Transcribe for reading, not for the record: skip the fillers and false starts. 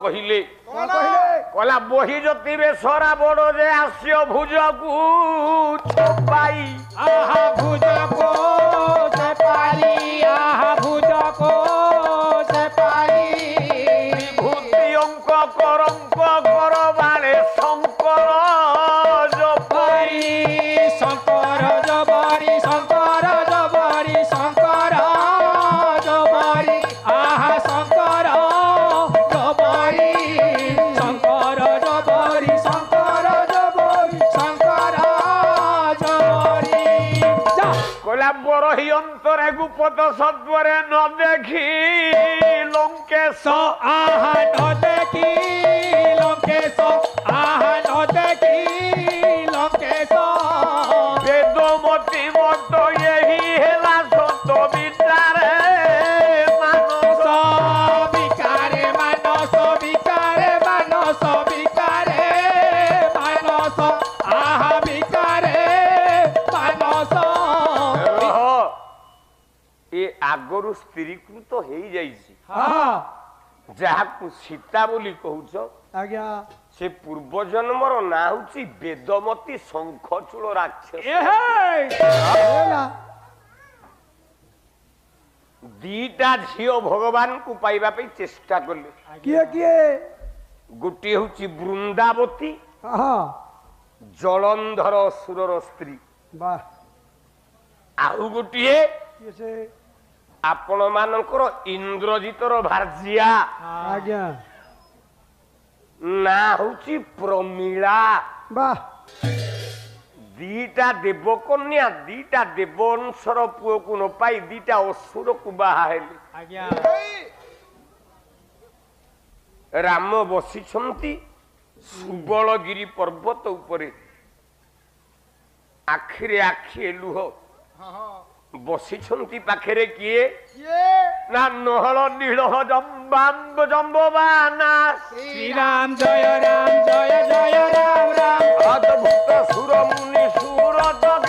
কহিলে কলা বহি যতিবে সরা বড় যে আসিও ভুজকু ছপাই আহা ভুজকো সে পারি আহা ভুজকো সে পারি ভূতি অঙ্ক করঙ্ক করবালে শঙ্কর জপারি শঙ্কর জবরি শঙ্কর জবরি শঙ্কর জবরি আহা শঙ্কর জবরি শঙ্কর জবরি শঙ্কর জবরি শঙ্কর জবরি কলা বড়হি অন্তরে গুপত সত্বরে ন দেখি লঙ্কেশ আহা ন দেখি লঙ্কেশ আহা ন দেখি লঙ্কেশ বেদমতি মত এহি হেলা সত বিচারে মানস বিকারে মানস বিকারে মানস বিকারে মানস আহা বিকারে মানস এ আগରୁ ସ୍ଥିରୀକୃତ ହେଇଯାଇଛି ହଁ ଯାହାକୁ ସୀତା ବୋଲି କହୁଛ ଆଜ୍ଞା ସେ ପୂର୍ବ ଜନ୍ମର ନାଁ ହଉଛି ବେଦମତୀ ଶଙ୍ଖଚୂଳ ରାକ୍ଷସ ଦିଟା ଝିଅ ଭଗବାନଙ୍କୁ ପାଇବା ପାଇଁ ଚେଷ୍ଟା କଲେ କିଏ କିଏ ଗୋଟିଏ ହଉଛି ବୃନ୍ଦାବତୀ ହଁ ଜଳନ୍ଧର ଅସୁରର ସ୍ତ୍ରୀ ବା ଆଉ ଗୋଟିଏ କିଏ ସେ ଆପଣ ମାନଙ୍କର ଇନ୍ଦ୍ରଜିତର ଭାର୍ଯ୍ୟା ଆଜ୍ଞା ନାଁ ହଉଛି ପ୍ରମିଳା ବା ଦିଟା ଦେବକନ୍ୟା ଦିଟା ଦେବଂଶର ପୁଅକୁ ନ ପାଇ ଦିଟା ଅସୁରକୁ ବାହା ହେଲେ ଆଜ୍ଞା ରାମ ବସିଛନ୍ତି ସୁବଳଗିରି ପର୍ବତ ଉପରେ ଆଖିରେ ଆଖିଏ ଲୁହ ବସିଛନ୍ତି ପାଖରେ କିଏ ନା ନହଳ ନୀଳ ଜମ୍ବାମ୍ବ ଜମ୍ବବାନା ଶ୍ରୀରାମ ଜୟ ରାମ ଜୟ ଜୟ ରାମ ରାମ ଅଦ୍ଭୁତ ସୁର ମୁନି ସୁର ଜଗ